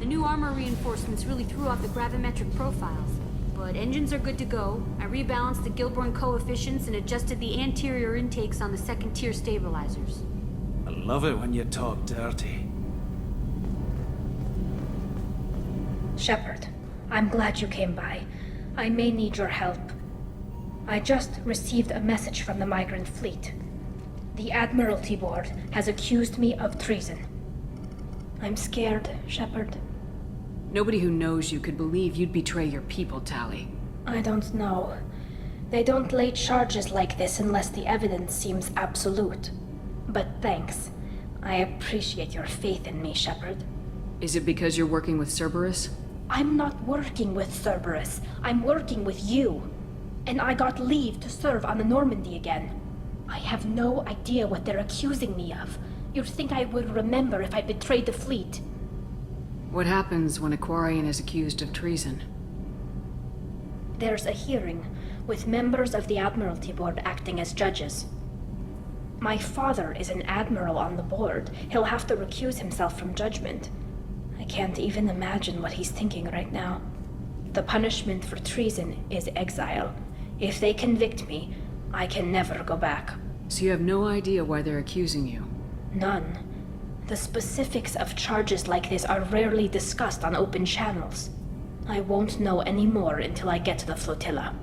The new armor reinforcements really threw off the gravimetric profiles. But engines are good to go. I rebalanced the Gilborn coefficients and adjusted the anterior intakes on the second-tier stabilizers. I love it when you talk dirty. Shepard, I'm glad you came by. I may need your help. I just received a message from the migrant fleet. The Admiralty Board has accused me of treason. I'm scared, Shepard. Nobody who knows you could believe you'd betray your people, Tali. I don't know. They don't lay charges like this unless the evidence seems absolute. But thanks. I appreciate your faith in me, Shepard. Is it because you're working with Cerberus? I'm not working with Cerberus. I'm working with you. And I got leave to serve on the Normandy again. I have no idea what they're accusing me of. You'd think I would remember if I betrayed the fleet. What happens when a Quarian is accused of treason? There's a hearing, with members of the Admiralty Board acting as judges. My father is an admiral on the board. He'll have to recuse himself from judgment. I can't even imagine what he's thinking right now. The punishment for treason is exile. If they convict me, I can never go back. So you have no idea why they're accusing you? None. The specifics of charges like this are rarely discussed on open channels. I won't know any more until I get to the flotilla.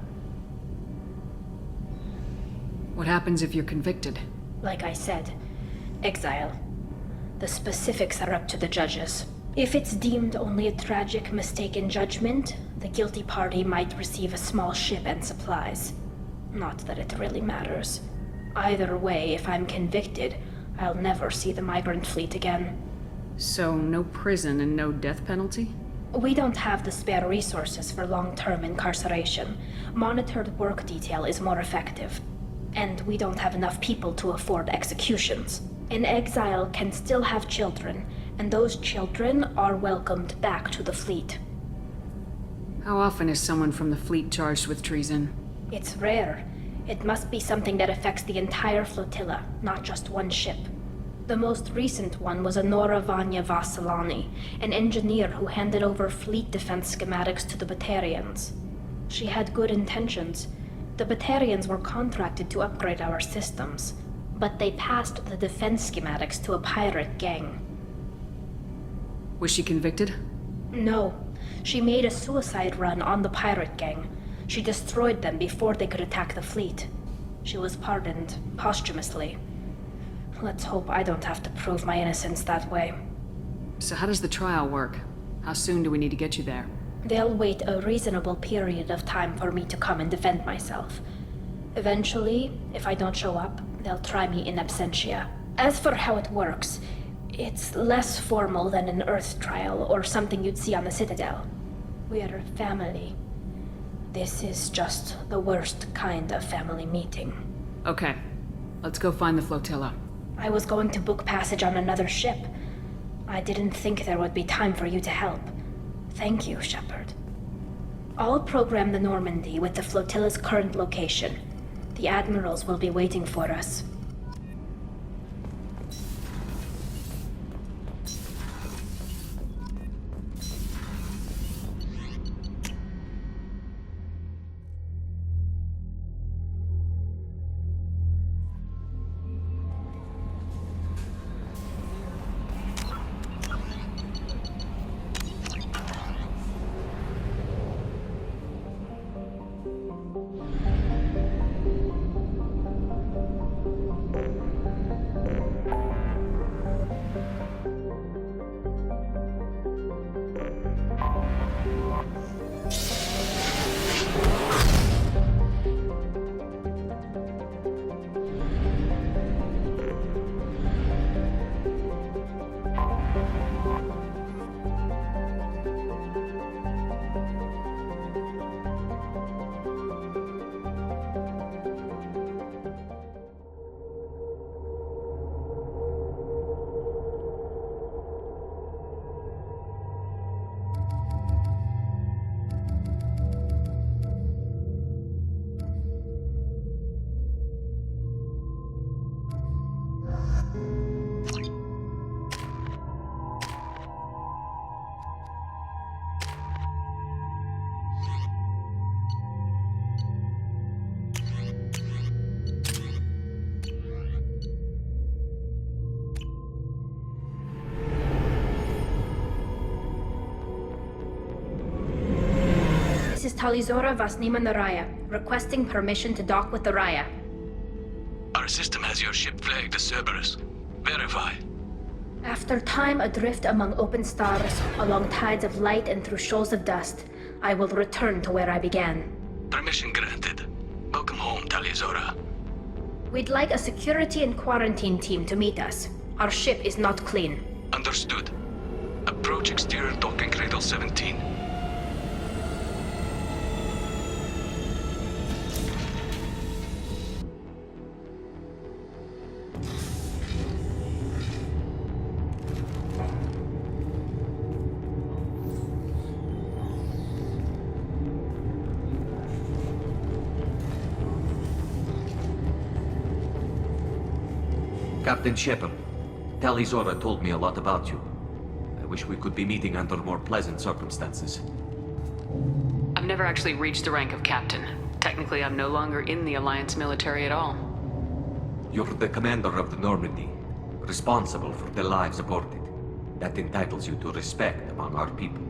What happens if you're convicted? Like I said, exile. The specifics are up to the judges. If it's deemed only a tragic mistake in judgment, the guilty party might receive a small ship and supplies. Not that it really matters. Either way, if I'm convicted, I'll never see the migrant fleet again. So no prison and no death penalty? We don't have the spare resources for long-term incarceration. Monitored work detail is more effective. And we don't have enough people to afford executions. An exile can still have children, and those children are welcomed back to the fleet. How often is someone from the fleet charged with treason? It's rare. It must be something that affects the entire flotilla, not just one ship. The most recent one was Anora Vanya Vassilani, an engineer who handed over fleet defense schematics to the Batarians. She had good intentions. The Batarians were contracted to upgrade our systems, but they passed the defense schematics to a pirate gang. Was she convicted? No. She made a suicide run on the pirate gang. She destroyed them before they could attack the fleet. She was pardoned posthumously. Let's hope I don't have to prove my innocence that way. So how does the trial work? How soon do we need to get you there? They'll wait a reasonable period of time for me to come and defend myself. Eventually, if I don't show up, they'll try me in absentia. As for how it works, it's less formal than an Earth trial or something you'd see on the Citadel. We're family. This is just the worst kind of family meeting. Okay, let's go find the flotilla. I was going to book passage on another ship. I didn't think there would be time for you to help. Thank you, Shepard. I'll program the Normandy with the flotilla's current location. The admirals will be waiting for us. Talizora Vasnima Naraya, requesting permission to dock with the Raya. Our system has your ship flagged as Cerberus. Verify. After time adrift among open stars, along tides of light and through shoals of dust, I will return to where I began. Permission granted. Welcome home, Talizora. We'd like a security and quarantine team to meet us. Our ship is not clean. Understood. Approach exterior docking cradle 17. Captain Shepard, Talizora told me a lot about you. I wish we could be meeting under more pleasant circumstances. I've never actually reached the rank of captain. Technically, I'm no longer in the Alliance military at all. You're the commander of the Normandy, responsible for the lives aborted. That entitles you to respect among our people.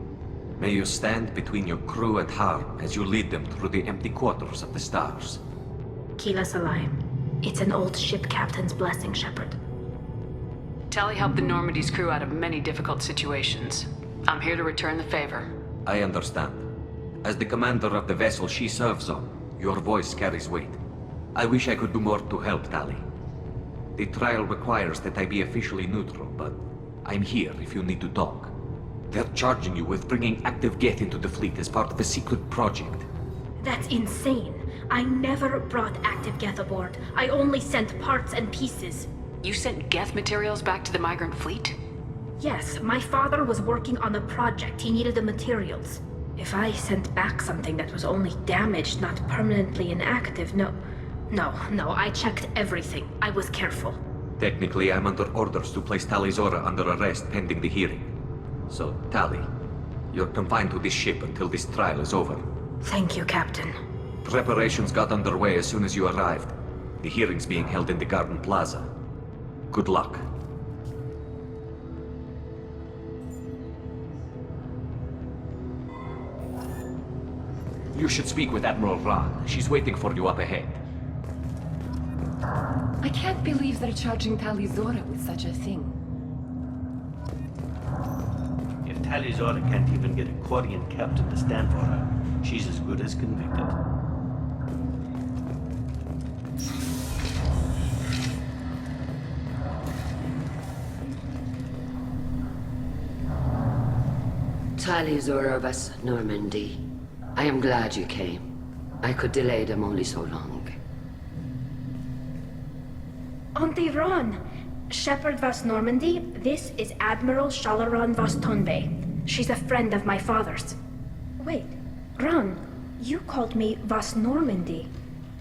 May you stand between your crew and harm as you lead them through the empty quarters of the stars. Kila Salai. It's an old ship captain's blessing, Shepard. Tali helped the Normandy's crew out of many difficult situations. I'm here to return the favor. I understand. As the commander of the vessel she serves on, your voice carries weight. I wish I could do more to help, Tali. The trial requires that I be officially neutral, but I'm here if you need to talk. They're charging you with bringing active Geth into the fleet as part of a secret project. That's insane. I never brought active Geth aboard. I only sent parts and pieces. You sent Geth materials back to the migrant fleet? Yes, my father was working on a project. He needed the materials. If I sent back something that was only damaged, not permanently inactive, no, I checked everything. I was careful. Technically, I'm under orders to place Talizora under arrest pending the hearing. So, Tali, you're confined to this ship until this trial is over. Thank you, Captain. Preparations got underway as soon as you arrived. The hearing's being held in the Garden Plaza. Good luck. You should speak with Admiral Ran. She's waiting for you up ahead. I can't believe they're charging Talizora with such a thing. If Talizora can't even get a Quarian captain to stand for her, she's as good as convicted. Talizora of us, Normandy. I am glad you came. I could delay them only so long. Auntie Ron! Shepard Vas Normandy, this is Admiral Shalaran Vas Tonbe. She's a friend of my father's. Wait, Ron, you called me Vas Normandy.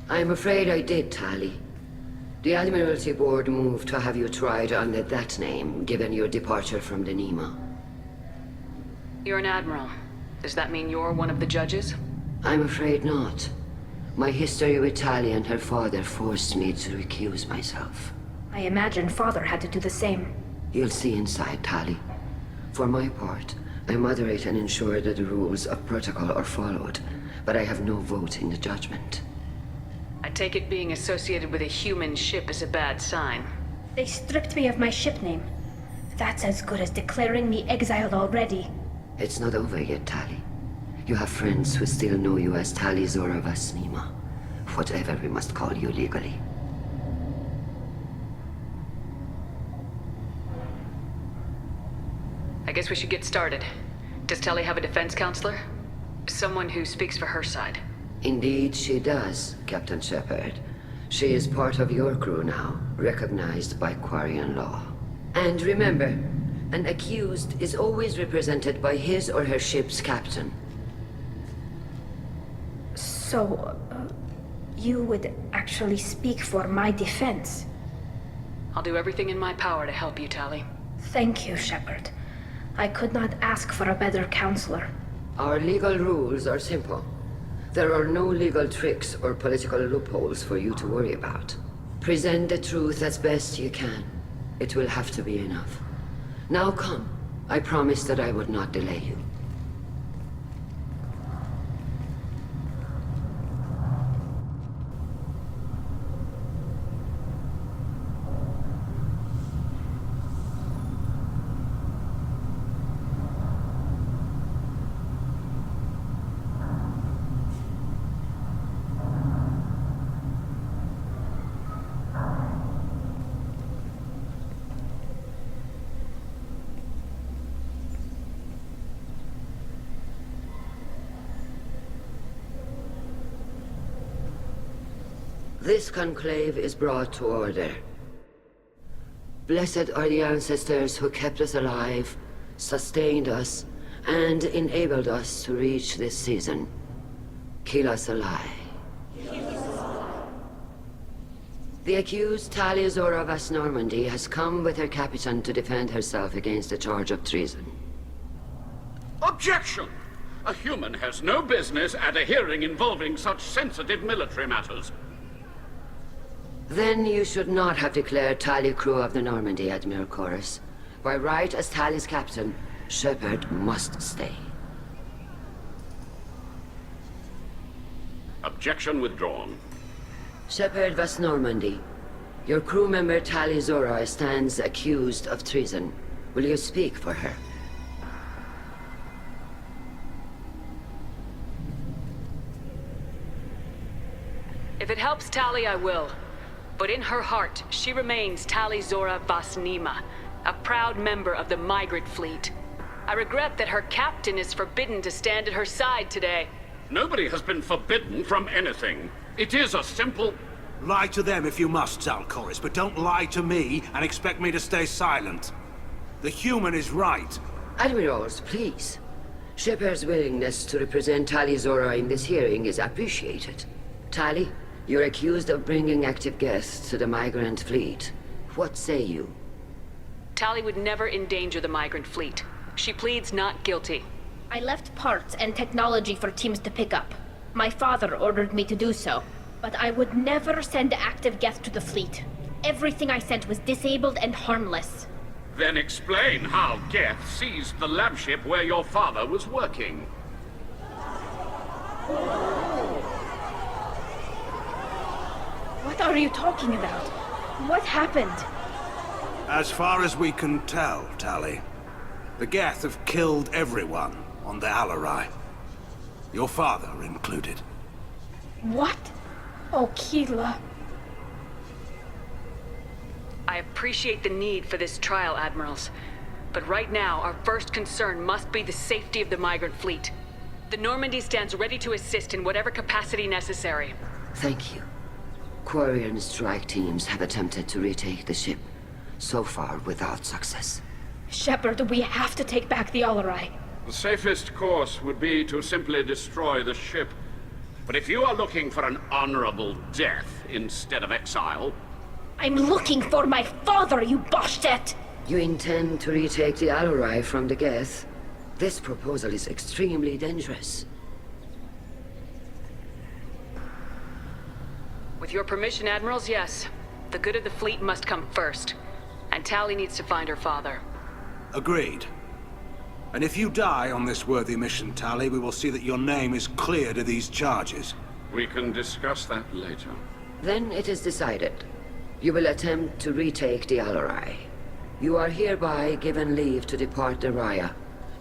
I'm afraid I did, Tali. The Admiralty Board moved to have you tried under that name, given your departure from the Nema. You're an admiral. Does that mean you're one of the judges? I'm afraid not. My history with Tali and her father forced me to recuse myself. I imagine father had to do the same. You'll see inside, Tali. For my part, I moderate and ensure that the rules of protocol are followed, but I have no vote in the judgment. I take it being associated with a human ship is a bad sign. They stripped me of my ship name. That's as good as declaring me exiled already. It's not over yet, Tali. You have friends who still know you as Talizora Vas Nema. Whatever we must call you legally. I guess we should get started. Does Tali have a defense counselor? Someone who speaks for her side. Indeed, she does, Captain Shepard. She is part of your crew now, recognized by Quarian law. And remember, an accused is always represented by his or her ship's captain. So, you would actually speak for my defense? I'll do everything in my power to help you, Tali. Thank you, Shepard. I could not ask for a better counselor. Our legal rules are simple. There are no legal tricks or political loopholes for you to worry about. Present the truth as best you can. It will have to be enough. Now come. I promised that I would not delay you. This conclave is brought to order. Blessed are the ancestors who kept us alive, sustained us, and enabled us to reach this season. Kill us alive. The accused Tali Zora Vas Normandy has come with her captain to defend herself against the charge of treason. Objection! A human has no business at a hearing involving such sensitive military matters. Then you should not have declared Tali crew of the Normandy, Admiral Chorus. By right as Tali's captain, Shepard must stay. Objection withdrawn. Shepard Vas Normandy, your crew member Tali Zora stands accused of treason. Will you speak for her? If it helps Tali, I will. But in her heart, she remains Tali Zora Vas Nima, a proud member of the migrant fleet. I regret that her captain is forbidden to stand at her side today. Nobody has been forbidden from anything. It is a simple... Lie to them if you must, Zalcoris, but don't lie to me and expect me to stay silent. The human is right. Admirals, please. Shepard's willingness to represent Tali Zora in this hearing is appreciated. Tali, you're accused of bringing active guests to the migrant fleet. What say you? Tali would never endanger the migrant fleet. She pleads not guilty. I left parts and technology for teams to pick up. My father ordered me to do so. But I would never send active guests to the fleet. Everything I sent was disabled and harmless. Then explain how Geth seized the lab ship where your father was working. What are you talking about? What happened? As far as we can tell, Tali, the Geth have killed everyone on the Alarai. Your father included. What? Oh, Keela. I appreciate the need for this trial, Admirals. But right now, our first concern must be the safety of the migrant fleet. The Normandy stands ready to assist in whatever capacity necessary. Thank you. Quarian strike teams have attempted to retake the ship, so far without success. Shepard, we have to take back the Alarai. The safest course would be to simply destroy the ship. But if you are looking for an honorable death instead of exile... I'm looking for my father, you Boshtet! You intend to retake the Alarai from the Geth? This proposal is extremely dangerous. With your permission, Admirals, yes. The good of the fleet must come first. And Tali needs to find her father. Agreed. And if you die on this worthy mission, Tali, we will see that your name is cleared of these charges. We can discuss that later. Then it is decided. You will attempt to retake the Alarai. You are hereby given leave to depart the Raya.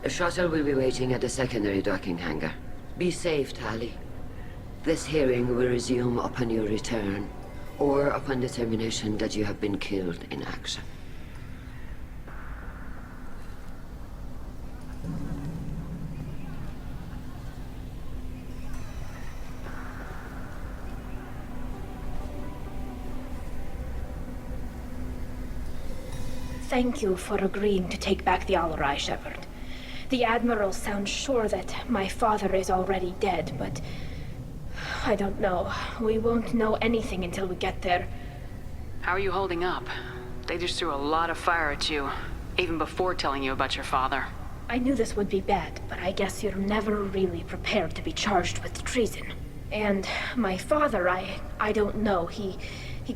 A shuttle will be waiting at the secondary docking hangar. Be safe, Tali. This hearing will resume upon your return, or upon determination that you have been killed in action. Thank you for agreeing to take back the Alarai, Shepard. The Admiral sounds sure that my father is already dead, but... I don't know. We won't know anything until we get there. How are you holding up? They just threw a lot of fire at you, even before telling you about your father. I knew this would be bad, but I guess you're never really prepared to be charged with treason. And my father, I don't know. He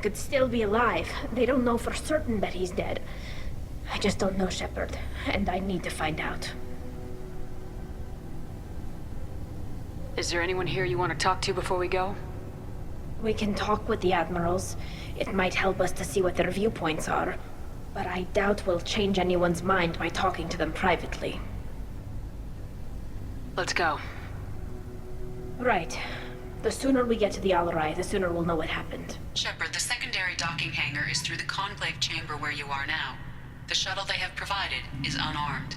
could still be alive. They don't know for certain that he's dead. I just don't know, Shepard, and I need to find out. Is there anyone here you want to talk to before we go? We can talk with the Admirals. It might help us to see what their viewpoints are. But I doubt we'll change anyone's mind by talking to them privately. Let's go. Right. The sooner we get to the Alarai, the sooner we'll know what happened. Shepard, the secondary docking hangar is through the conclave chamber where you are now. The shuttle they have provided is unarmed.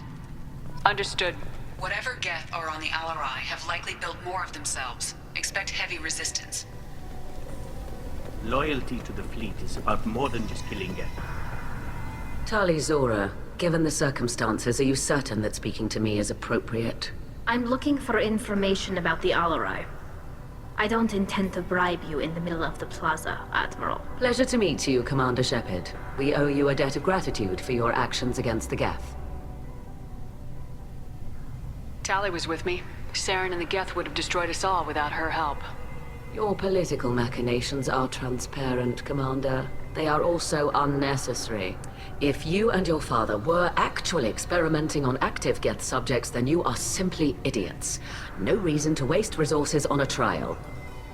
Understood. Whatever Geth are on the Alarai have likely built more of themselves. Expect heavy resistance. Loyalty to the fleet is about more than just killing Geth. Tali Zora, given the circumstances, are you certain that speaking to me is appropriate? I'm looking for information about the Alarai. I don't intend to bribe you in the middle of the plaza, Admiral. Pleasure to meet you, Commander Shepard. We owe you a debt of gratitude for your actions against the Geth. Tali was with me. Saren and the Geth would have destroyed us all without her help. Your political machinations are transparent, Commander. They are also unnecessary. If you and your father were actually experimenting on active Geth subjects, then you are simply idiots. No reason to waste resources on a trial.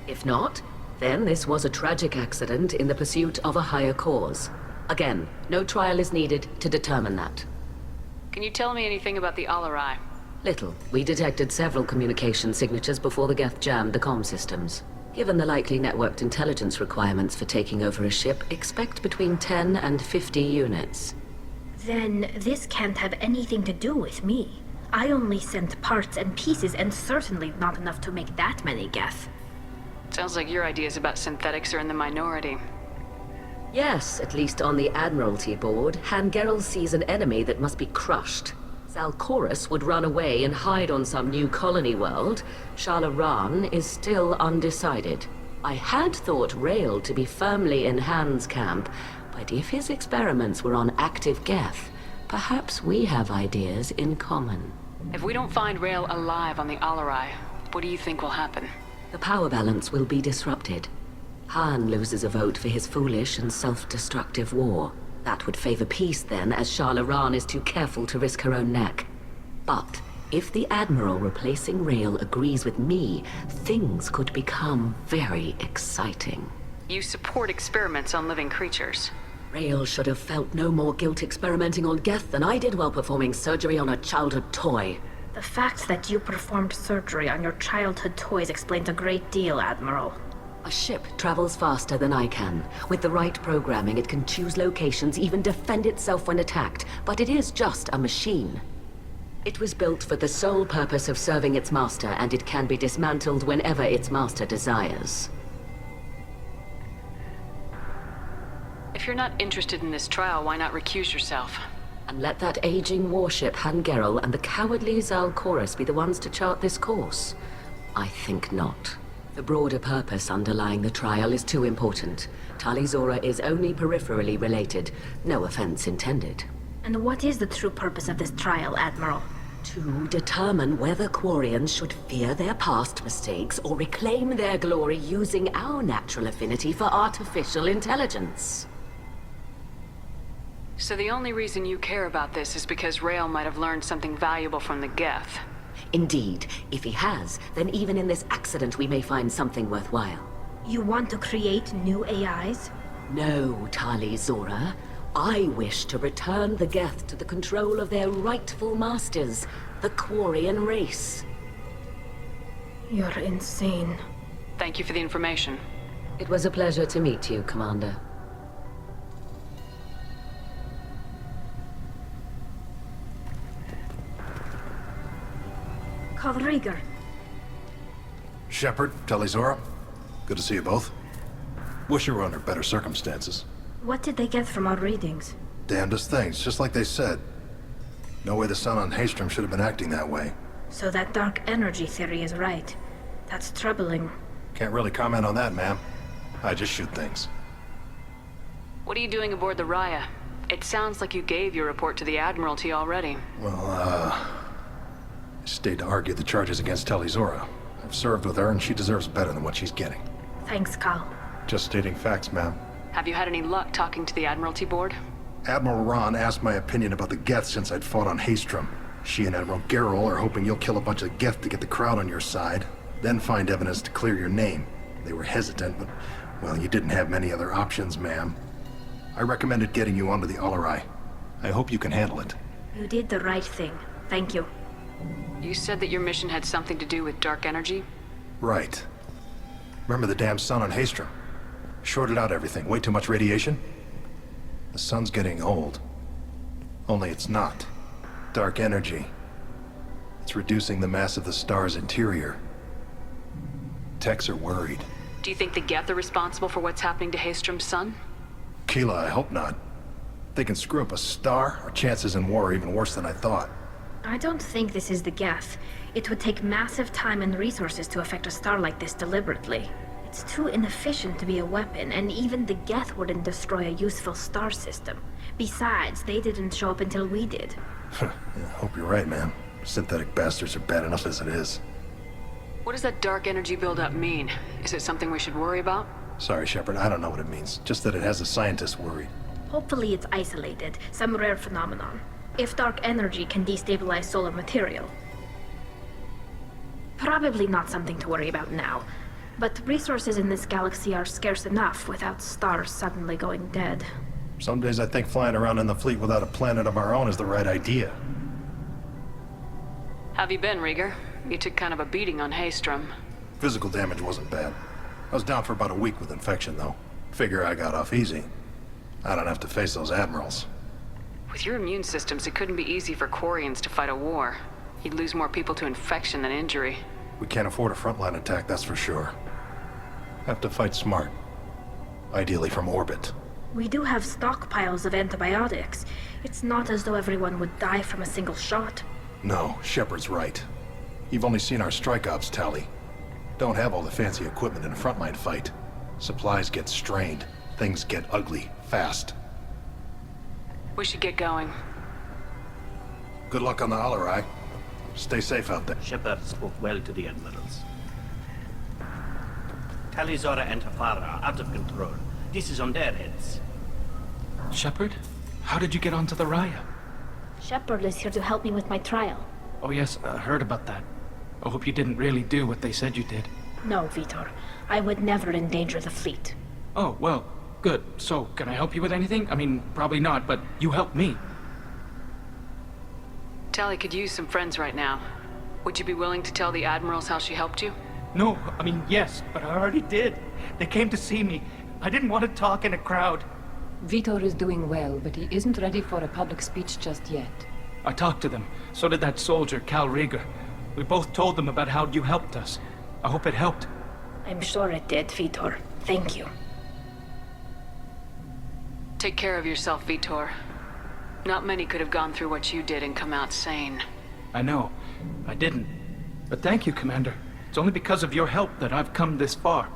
If not, then this was a tragic accident in the pursuit of a higher cause. Again, no trial is needed to determine that. Can you tell me anything about the Alarai? Little. We detected several communication signatures before the Geth jammed the comm systems. Given the likely networked intelligence requirements for taking over a ship, expect between 10 and 50 units. Then this can't have anything to do with me. I only sent parts and pieces, and certainly not enough to make that many Geth. Sounds like your ideas about synthetics are in the minority. Yes, at least on the Admiralty board, Hangerel sees an enemy that must be crushed. Zalcorus would run away and hide on some new colony world. Shalaran is still undecided. I had thought Rail to be firmly in Han's camp, but if his experiments were on active Geth, perhaps we have ideas in common. If we don't find Rail alive on the Alarai, what do you think will happen? The power balance will be disrupted. Han loses a vote for his foolish and self-destructive war. That would favor peace then, as Shalaran is too careful to risk her own neck. But if the Admiral replacing Rail agrees with me, things could become very exciting. You support experiments on living creatures. Rail should have felt no more guilt experimenting on Geth than I did while performing surgery on a childhood toy. The fact that you performed surgery on your childhood toys explains a great deal, Admiral. A ship travels faster than I can. With the right programming, it can choose locations, even defend itself when attacked. But it is just a machine. It was built for the sole purpose of serving its master, and it can be dismantled whenever its master desires. If you're not interested in this trial, why not recuse yourself? And let that aging warship Hangerel and the cowardly Zalcorus be the ones to chart this course? I think not. The broader purpose underlying the trial is too important. Tali Zora is only peripherally related. No offense intended. And what is the true purpose of this trial, Admiral? To determine whether Quarians should fear their past mistakes or reclaim their glory using our natural affinity for artificial intelligence. So the only reason you care about this is because Rail might have learned something valuable from the Geth. Indeed. If he has, then even in this accident we may find something worthwhile. You want to create new AIs? No, Tali Zora. I wish to return the Geth to the control of their rightful masters, the Quarian race. You're insane. Thank you for the information. It was a pleasure to meet you, Commander. Kalrieger. Shepard, Tali Zora. Good to see you both. Wish you were under better circumstances. What did they get from our readings? Damnedest things, just like they said. No way the sun on Haystrom should have been acting that way. So that dark energy theory is right. That's troubling. Can't really comment on that, ma'am. I just shoot things. What are you doing aboard the Raya? It sounds like you gave your report to the Admiralty already. Well, I stayed to argue the charges against Tali Zora. I've served with her, and she deserves better than what she's getting. Thanks, Kal. Just stating facts, ma'am. Have you had any luck talking to the Admiralty board? Admiral Ron asked my opinion about the Geth since I'd fought on Haystrom. She and Admiral Gerrel are hoping you'll kill a bunch of Geth to get the crowd on your side, then find evidence to clear your name. They were hesitant, but, well, you didn't have many other options, ma'am. I recommended getting you onto the Alarai. I hope you can handle it. You did the right thing. Thank you. You said that your mission had something to do with dark energy? Right. Remember the damn sun on Haystrom? Shorted out everything. Way too much radiation? The sun's getting old. Only it's not. Dark energy. It's reducing the mass of the star's interior. Techs are worried. Do you think the Geth are responsible for what's happening to Haystrom's son? Keela, I hope not. If they can screw up a star, our chances in war are even worse than I thought. I don't think this is the Geth. It would take massive time and resources to affect a star like this deliberately. It's too inefficient to be a weapon, and even the Geth wouldn't destroy a useful star system. Besides, they didn't show up until we did. Yeah, hope you're right, man. Synthetic bastards are bad enough as it is. What does that dark energy buildup mean? Is it something we should worry about? Sorry, Shepard, I don't know what it means. Just that it has the scientists worried. Hopefully it's isolated, some rare phenomenon. If dark energy can destabilize solar material. Probably not something to worry about now. But resources in this galaxy are scarce enough without stars suddenly going dead. Some days I think flying around in the fleet without a planet of our own is the right idea. Have you been, Rieger? You took kind of a beating on Haystrom. Physical damage wasn't bad. I was down for about a week with infection, though. Figure I got off easy. I don't have to face those admirals. With your immune systems, it couldn't be easy for Quarians to fight a war. You'd lose more people to infection than injury. We can't afford a frontline attack, that's for sure. Have to fight smart. Ideally from orbit. We do have stockpiles of antibiotics. It's not as though everyone would die from a single shot. No, Shepard's right. You've only seen our strike ops, Tali. Don't have all the fancy equipment in a frontline fight. Supplies get strained. Things get ugly, fast. We should get going. Good luck on the Alarai. Stay safe out there. Shepard spoke well to the admirals. Tali, Zora, and Tafara are out of control. This is on their heads. Shepard? How did you get onto the Raya? Shepard is here to help me with my trial. Oh yes, I heard about that. I hope you didn't really do what they said you did. No, Vitor. I would never endanger the fleet. Oh, well, good. So, can I help you with anything? I mean, probably not, but you helped me. Tali could use some friends right now. Would you be willing to tell the admirals how she helped you? No, I mean, yes, but I already did. They came to see me. I didn't want to talk in a crowd. Vitor is doing well, but he isn't ready for a public speech just yet. I talked to them. So did that soldier, Cal Rieger. We both told them about how you helped us. I hope it helped. I'm sure it did, Vitor. Thank you. Take care of yourself, Vitor. Not many could have gone through what you did and come out sane. I know. I didn't. But thank you, Commander. It's only because of your help that I've come this far.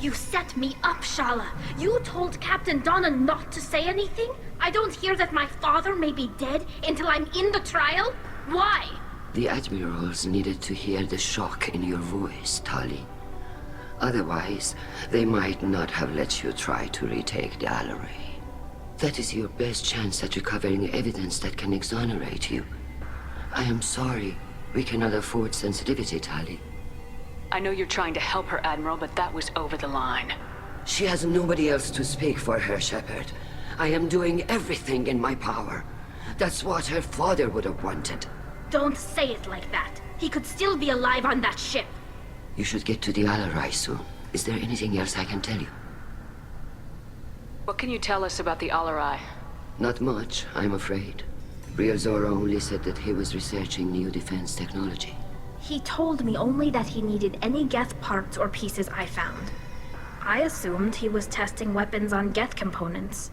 You set me up, Shala. You told Captain Donna not to say anything? I don't hear that my father may be dead until I'm in the trial? Why? The admirals needed to hear the shock in your voice, Tali. Otherwise, they might not have let you try to retake the Alarai. That is your best chance at recovering evidence that can exonerate you. I am sorry. We cannot afford sensitivity, Tali. I know you're trying to help her, Admiral, but that was over the line. She has nobody else to speak for her, Shepard. I am doing everything in my power. That's what her father would have wanted. Don't say it like that. He could still be alive on that ship. You should get to the Alarai soon. Is there anything else I can tell you? What can you tell us about the Alarai? Not much, I'm afraid. Real Zora only said that he was researching new defense technology. He told me only that he needed any Geth parts or pieces I found. I assumed he was testing weapons on Geth components.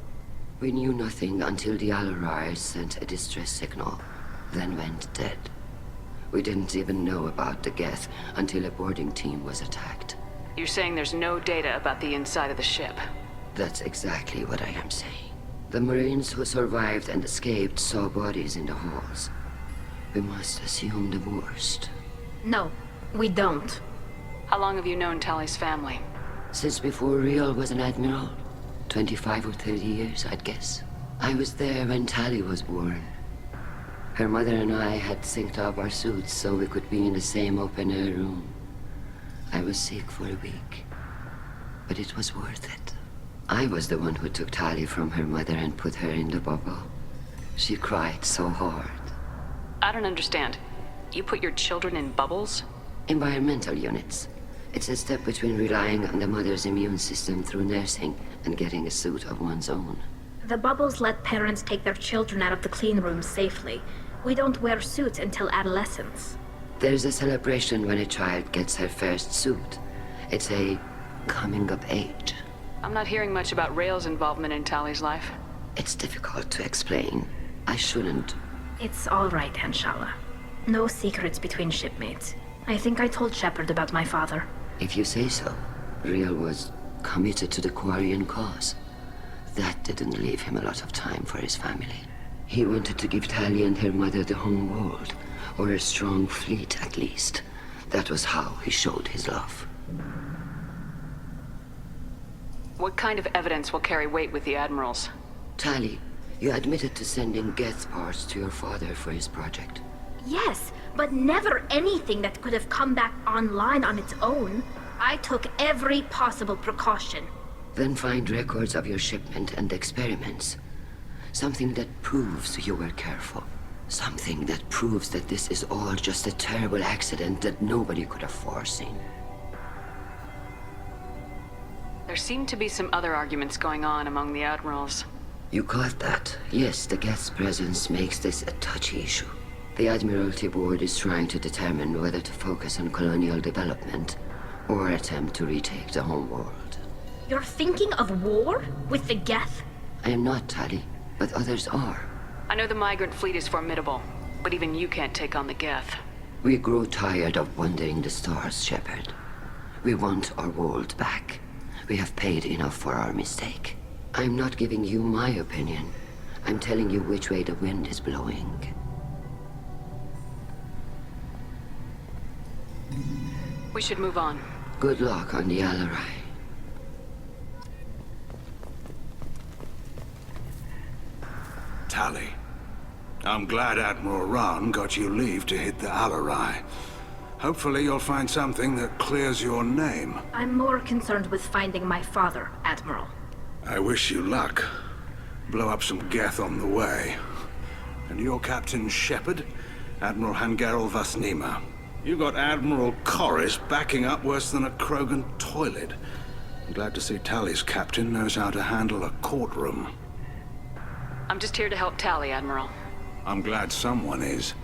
We knew nothing until the Alarai sent a distress signal, then went dead. We didn't even know about the Geth until a boarding team was attacked. You're saying there's no data about the inside of the ship? That's exactly what I am saying. The Marines who survived and escaped saw bodies in the halls. We must assume the worst. No, we don't. How long have you known Tali's family? Since before Real was an admiral. 25 or 30 years, I'd guess. I was there when Tali was born. Her mother and I had synced up our suits so we could be in the same open-air room. I was sick for a week, but it was worth it. I was the one who took Tali from her mother and put her in the bubble. She cried so hard. I don't understand. You put your children in bubbles? Environmental units. It's a step between relying on the mother's immune system through nursing and getting a suit of one's own. The bubbles let parents take their children out of the clean rooms safely. We don't wear suits until adolescence. There's a celebration when a child gets her first suit. It's a coming of age. I'm not hearing much about Rail's involvement in Tali's life. It's difficult to explain. I shouldn't. It's all right, Anshala. No secrets between shipmates. I think I told Shepard about my father. If you say so. Rail was committed to the Quarian cause. That didn't leave him a lot of time for his family. He wanted to give Tali and her mother the home world, or a strong fleet at least. That was how he showed his love. What kind of evidence will carry weight with the admirals? Tali, you admitted to sending Geth parts to your father for his project. Yes, but never anything that could have come back online on its own. I took every possible precaution. Then find records of your shipment and experiments. Something that proves you were careful. Something that proves that this is all just a terrible accident that nobody could have foreseen. There seem to be some other arguments going on among the admirals. You caught that? Yes, the Geth's presence makes this a touchy issue. The Admiralty Board is trying to determine whether to focus on colonial development or attempt to retake the home world. You're thinking of war? With the Geth? I am not, Tali, but others are. I know the migrant fleet is formidable, but even you can't take on the Geth. We grow tired of wandering the stars, Shepard. We want our world back. We have paid enough for our mistake. I'm not giving you my opinion. I'm telling you which way the wind is blowing. We should move on. Good luck on the Alarai. Tali, I'm glad Admiral Rahn got you leave to hit the Alarai. Hopefully you'll find something that clears your name. I'm more concerned with finding my father, Admiral. I wish you luck. Blow up some Geth on the way. And your Captain Shepard, Admiral Hangarel Vasnima. You got Admiral Corris backing up worse than a Krogan toilet. I'm glad to see Tali's captain knows how to handle a courtroom. I'm just here to help Tali, Admiral. I'm glad someone is.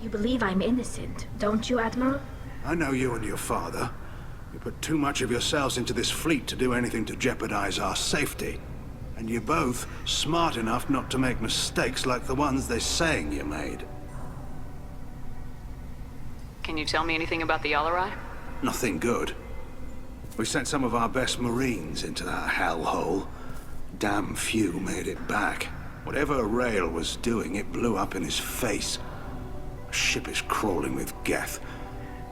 You believe I'm innocent, don't you, Admiral? I know you and your father. You put too much of yourselves into this fleet to do anything to jeopardize our safety. And you're both smart enough not to make mistakes like the ones they're saying you made. Can you tell me anything about the Alarai? Nothing good. We sent some of our best Marines into that hellhole. Damn few made it back. Whatever Rail was doing, it blew up in his face. A ship is crawling with Geth.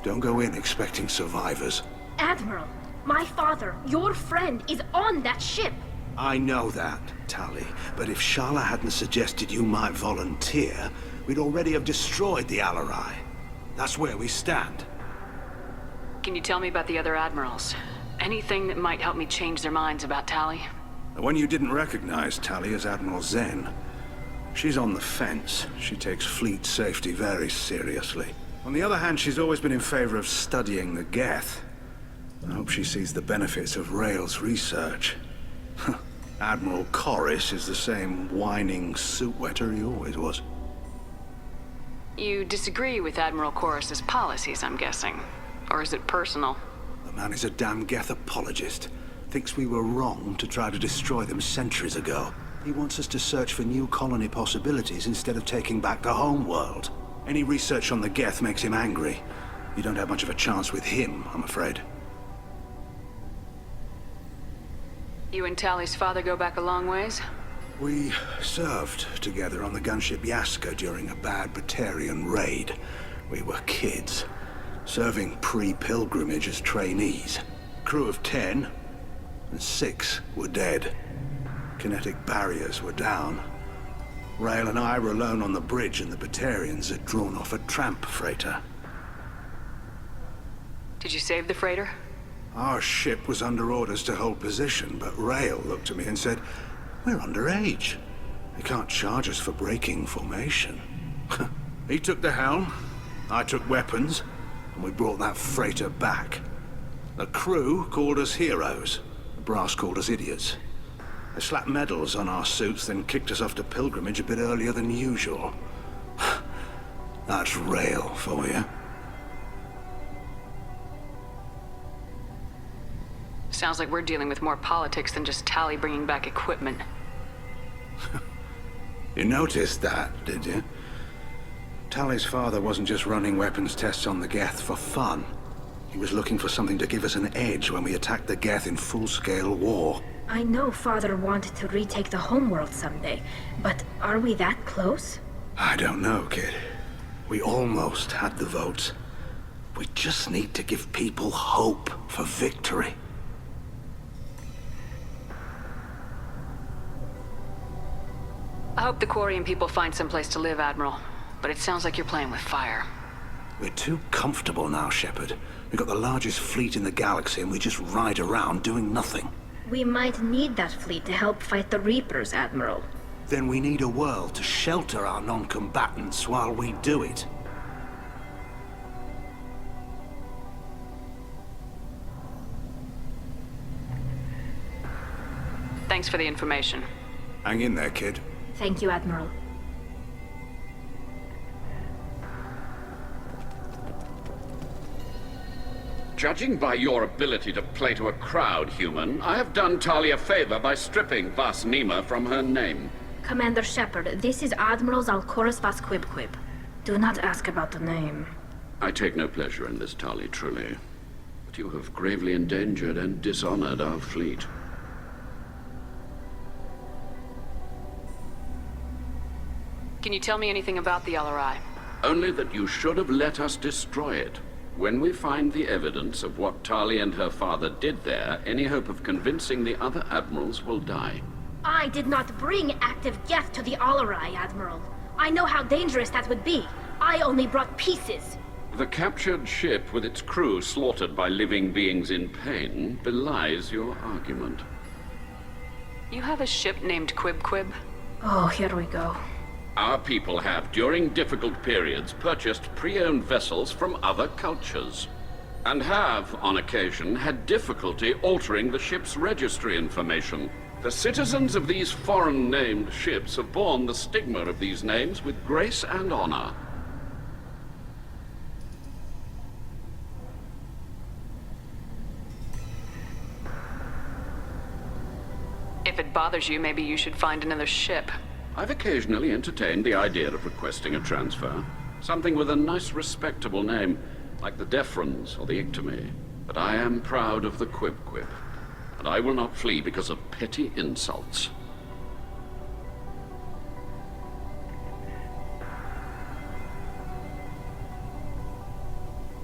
Don't go in expecting survivors. Admiral, my father, your friend, is on that ship. I know that, Tali, but if Shala hadn't suggested you might volunteer, we'd already have destroyed the Alarai. That's where we stand. Can you tell me about the other admirals? Anything that might help me change their minds about Tali? The one you didn't recognize, Tali, is Admiral Zen. She's on the fence. She takes fleet safety very seriously. On the other hand, she's always been in favor of studying the Geth. I hope she sees the benefits of Rail's research. Admiral Corris is the same whining suit-wetter he always was. You disagree with Admiral Corris's policies, I'm guessing. Or is it personal? The man is a damn Geth apologist. Thinks we were wrong to try to destroy them centuries ago. He wants us to search for new colony possibilities instead of taking back the home world. Any research on the Geth makes him angry. You don't have much of a chance with him, I'm afraid. You and Tali's father go back a long ways? We served together on the gunship Yaska during a bad Batarian raid. We were kids, serving pre-pilgrimage as trainees. Crew of 10, and 6 were dead. Kinetic barriers were down. Rail and I were alone on the bridge, and the Batarians had drawn off a tramp freighter. Did you save the freighter? Our ship was under orders to hold position, but Rail looked at me and said, "We're underage. They can't charge us for breaking formation." He took the helm, I took weapons, and we brought that freighter back. The crew called us heroes. The brass called us idiots. They slapped medals on our suits, then kicked us off to pilgrimage a bit earlier than usual. That's rail for you. Sounds like we're dealing with more politics than just Tali bringing back equipment. You noticed that, did you? Tali's father wasn't just running weapons tests on the Geth for fun. He was looking for something to give us an edge when we attacked the Geth in full-scale war. I know Father wanted to retake the homeworld someday, but are we that close? I don't know, kid. We almost had the votes. We just need to give people hope for victory. I hope the Quarian people find someplace to live, Admiral. But it sounds like you're playing with fire. We're too comfortable now, Shepard. We've got the largest fleet in the galaxy and we just ride around doing nothing. We might need that fleet to help fight the Reapers, Admiral. Then we need a world to shelter our non-combatants while we do it. Thanks for the information. Hang in there, kid. Thank you, Admiral. Judging by your ability to play to a crowd, human, I have done Tali a favor by stripping Vasnima from her name. Commander Shepard, this is Admiral Zalkoris Vasquibquib. Do not ask about the name. I take no pleasure in this, Tali, truly. But you have gravely endangered and dishonored our fleet. Can you tell me anything about the LRI? Only that you should have let us destroy it. When we find the evidence of what Tali and her father did there, any hope of convincing the other admirals will die. I did not bring active Geth to the Alarai, Admiral. I know how dangerous that would be. I only brought pieces. The captured ship with its crew slaughtered by living beings in pain belies your argument. You have a ship named Quib? Oh, here we go. Our people have, during difficult periods, purchased pre-owned vessels from other cultures, and have, on occasion, had difficulty altering the ship's registry information. The citizens of these foreign-named ships have borne the stigma of these names with grace and honor. If it bothers you, maybe you should find another ship. I've occasionally entertained the idea of requesting a transfer. Something with a nice, respectable name, like the Defrons or the Ictomy. But I am proud of the Quib, and I will not flee because of petty insults.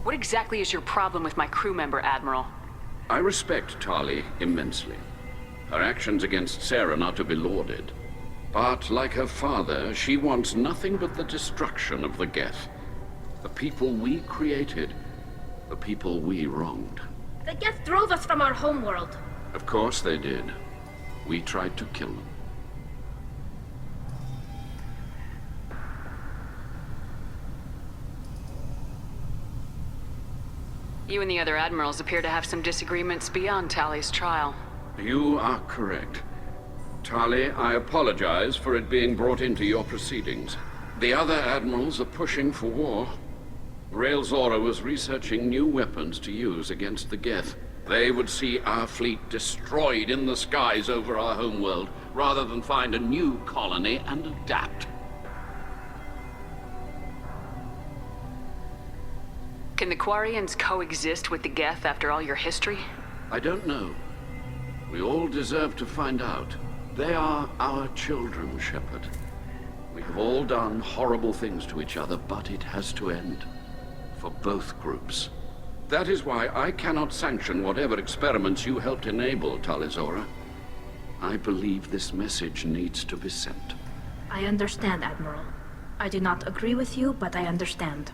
What exactly is your problem with my crew member, Admiral? I respect Tali immensely. Her actions against Saren are to be lauded. But, like her father, she wants nothing but the destruction of the Geth. The people we created. The people we wronged. The Geth drove us from our homeworld. Of course they did. We tried to kill them. You and the other admirals appear to have some disagreements beyond Tali's trial. You are correct. Tali, I apologize for it being brought into your proceedings. The other admirals are pushing for war. Rael Zora was researching new weapons to use against the Geth. They would see our fleet destroyed in the skies over our homeworld, rather than find a new colony and adapt. Can the Quarians coexist with the Geth after all your history? I don't know. We all deserve to find out. They are our children, Shepard. We have all done horrible things to each other, but it has to end. For both groups. That is why I cannot sanction whatever experiments you helped enable, Tali Zora. I believe this message needs to be sent. I understand, Admiral. I do not agree with you, but I understand.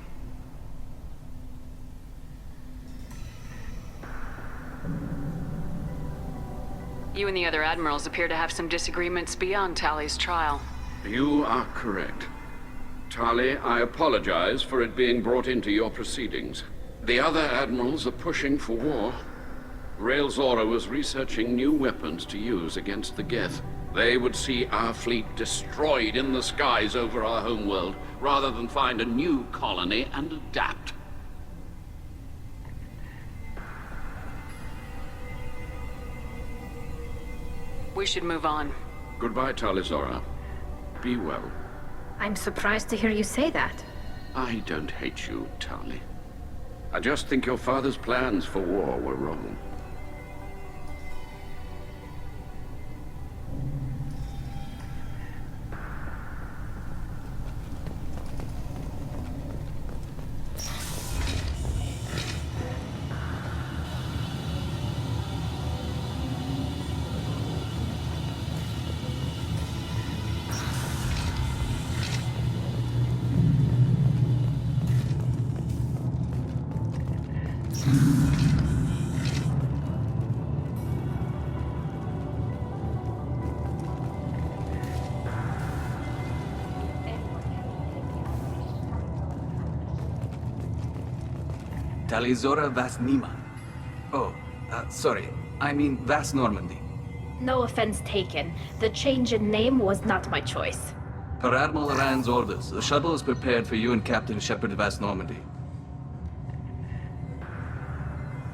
You and the other admirals appear to have some disagreements beyond Tali's trial. You are correct. Tali, I apologize for it being brought into your proceedings. The other admirals are pushing for war. Railzora was researching new weapons to use against the Geth. They would see our fleet destroyed in the skies over our homeworld, rather than find a new colony and adapt. We should move on. Goodbye, Talizora. Be well. I'm surprised to hear you say that. I don't hate you, Tali. I just think your father's plans for war were wrong. Talizora Vasnima. Oh, sorry. I mean Vas Normandy. No offense taken. The change in name was not my choice. Per Admiral Rand's orders, the shuttle is prepared for you and Captain Shepard Vas Normandy.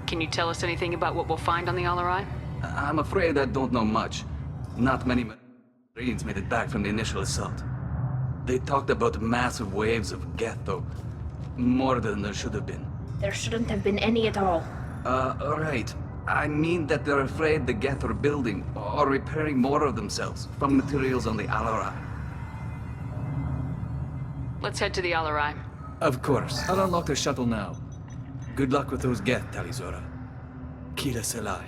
Can you tell us anything about what we'll find on the Alarai? I'm afraid I don't know much. Not many Marines made it back from the initial assault. They talked about massive waves of Geth, though. More than there should have been. There shouldn't have been any at all. Right. I mean that they're afraid the Geth are building or repairing more of themselves from materials on the Alarai. Let's head to the Alarai. Of course. I'll unlock the shuttle now. Good luck with those Geth, Talizora. Kira Selai.